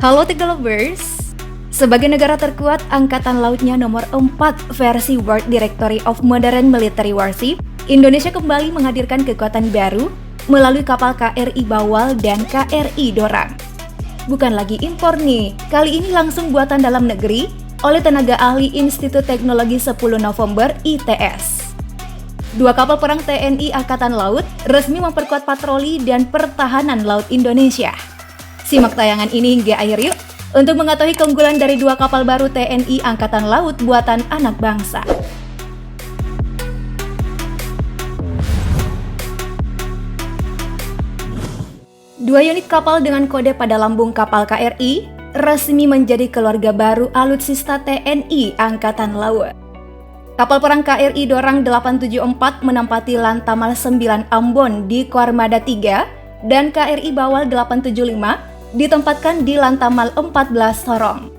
Halo Technolovers! Sebagai negara terkuat angkatan lautnya nomor 4 versi World Directory of Modern Military Warship, Indonesia kembali menghadirkan kekuatan baru melalui kapal KRI Bawal dan KRI Dorang. Bukan lagi impor nih, kali ini langsung buatan dalam negeri oleh tenaga ahli Institut Teknologi 10 November ITS. Dua kapal perang TNI Angkatan Laut resmi memperkuat patroli dan pertahanan laut Indonesia. Simak tayangan ini hingga akhir yuk untuk mengetahui keunggulan dari dua kapal baru TNI Angkatan Laut buatan anak bangsa. Dua unit kapal dengan kode pada lambung kapal KRI resmi menjadi keluarga baru alutsista TNI Angkatan Laut. Kapal perang KRI Dorang 874 menempati Lantamal 9 Ambon di Koarmada 3 dan KRI Bawal 875 ditempatkan di Lantamal 14 Sorong.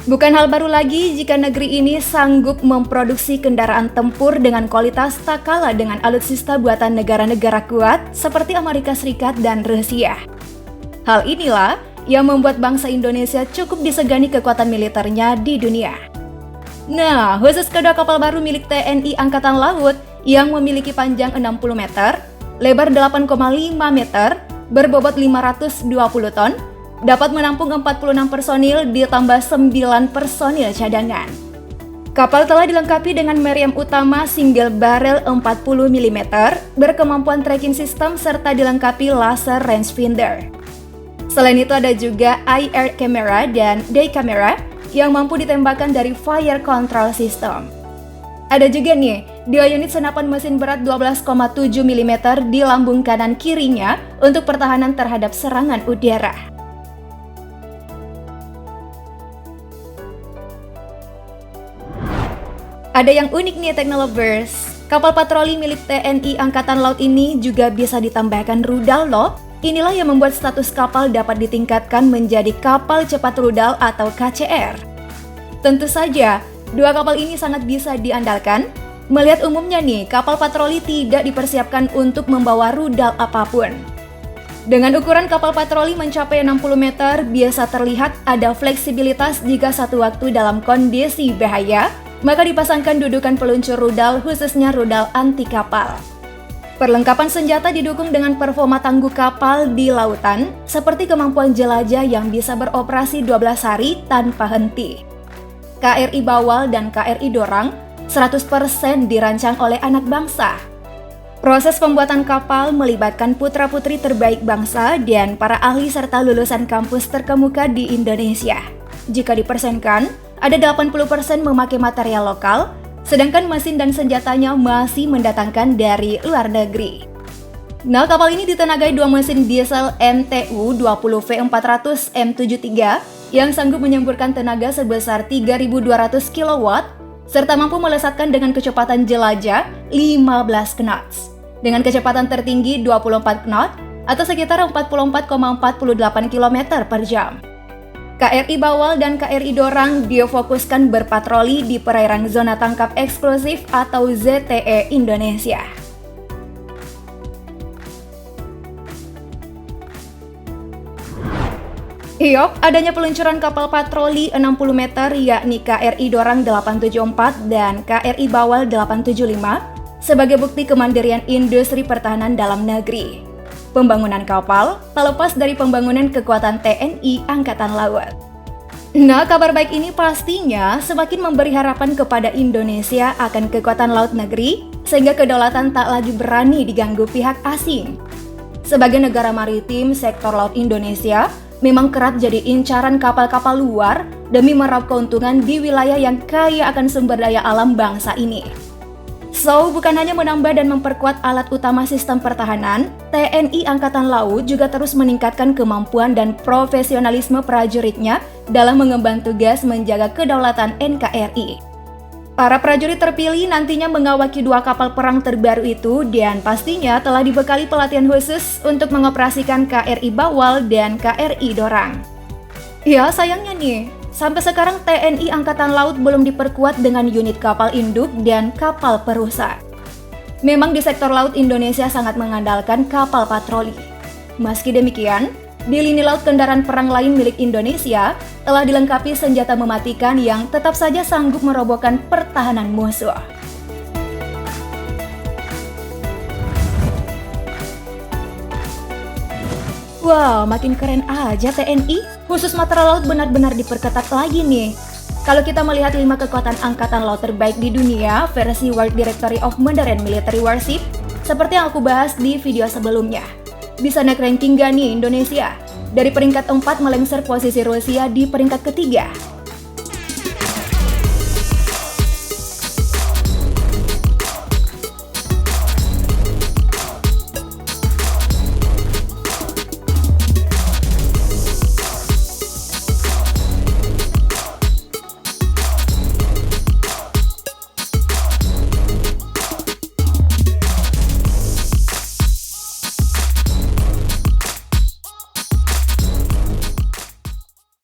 Bukan hal baru lagi jika negeri ini sanggup memproduksi kendaraan tempur dengan kualitas tak kalah dengan alutsista buatan negara-negara kuat seperti Amerika Serikat dan Rusia. Hal inilah yang membuat bangsa Indonesia cukup disegani kekuatan militernya di dunia. Nah, khusus kedua kapal baru milik TNI Angkatan Laut yang memiliki panjang 60 meter, lebar 8,5 meter, berbobot 520 ton, dapat menampung 46 personil ditambah 9 personil cadangan. Kapal telah dilengkapi dengan meriam utama single barrel 40 mm, berkemampuan tracking system serta dilengkapi laser rangefinder. Selain itu ada juga IR camera dan day camera yang mampu ditembakkan dari fire control system. Ada juga nih, dua unit senapan mesin berat 12,7 mm di lambung kanan kirinya untuk pertahanan terhadap serangan udara. Ada yang unik nih Technolovers, kapal patroli milik TNI Angkatan Laut ini juga bisa ditambahkan rudal loh. Inilah yang membuat status kapal dapat ditingkatkan menjadi kapal cepat rudal atau KCR. Tentu saja, dua kapal ini sangat bisa diandalkan. Melihat umumnya nih, kapal patroli tidak dipersiapkan untuk membawa rudal apapun. Dengan ukuran kapal patroli mencapai 60 meter, biasa terlihat ada fleksibilitas jika satu waktu dalam kondisi bahaya, maka dipasangkan dudukan peluncur rudal khususnya rudal anti kapal. Perlengkapan senjata didukung dengan performa tangguh kapal di lautan, seperti kemampuan jelajah yang bisa beroperasi 12 hari tanpa henti. KRI Bawal dan KRI Dorang 100% dirancang oleh anak bangsa. Proses pembuatan kapal melibatkan putra-putri terbaik bangsa dan para ahli serta lulusan kampus terkemuka di Indonesia. Jika dipersenkan, ada 80% memakai material lokal, sedangkan mesin dan senjatanya masih mendatangkan dari luar negeri. Nah, kapal ini ditenagai dua mesin diesel MTU 20V400 M73 yang sanggup menyemburkan tenaga sebesar 3.200 kW serta mampu melesatkan dengan kecepatan jelajah 15 knots. Dengan kecepatan tertinggi 24 knot atau sekitar 44,48 km per jam. KRI Bawal dan KRI Dorang difokuskan berpatroli di perairan zona tangkap eksklusif atau ZTE Indonesia. Iyop, adanya peluncuran kapal patroli 60 meter yakni KRI Dorang 874 dan KRI Bawal 875 sebagai bukti kemandirian industri pertahanan dalam negeri. Pembangunan kapal tak lepas dari pembangunan kekuatan TNI Angkatan Laut. Nah, kabar baik ini pastinya semakin memberi harapan kepada Indonesia akan kekuatan laut negeri, sehingga kedaulatan tak lagi berani diganggu pihak asing. Sebagai negara maritim, sektor laut Indonesia memang kerap jadi incaran kapal-kapal luar demi meraup keuntungan di wilayah yang kaya akan sumber daya alam bangsa ini. So, bukan hanya menambah dan memperkuat alat utama sistem pertahanan, TNI Angkatan Laut juga terus meningkatkan kemampuan dan profesionalisme prajuritnya dalam mengemban tugas menjaga kedaulatan NKRI. Para prajurit terpilih nantinya mengawaki dua kapal perang terbaru itu dan pastinya telah dibekali pelatihan khusus untuk mengoperasikan KRI Bawal dan KRI Dorang. Ya, sayangnya nih, sampai sekarang TNI Angkatan Laut belum diperkuat dengan unit kapal induk dan kapal perusak. Memang di sektor laut Indonesia sangat mengandalkan kapal patroli. Meski demikian, Di lini laut, kendaraan perang lain milik Indonesia telah dilengkapi senjata mematikan yang tetap saja sanggup merobohkan pertahanan musuh. Wow, makin keren aja TNI. Khusus matra laut benar-benar diperketat lagi nih. Kalau kita melihat 5 kekuatan angkatan laut terbaik di dunia versi World Directory of Modern Military Warship, seperti yang aku bahas di video sebelumnya. Bisa naik ranking gak nih Indonesia? Dari peringkat 4 melengsar posisi Rusia di peringkat ketiga.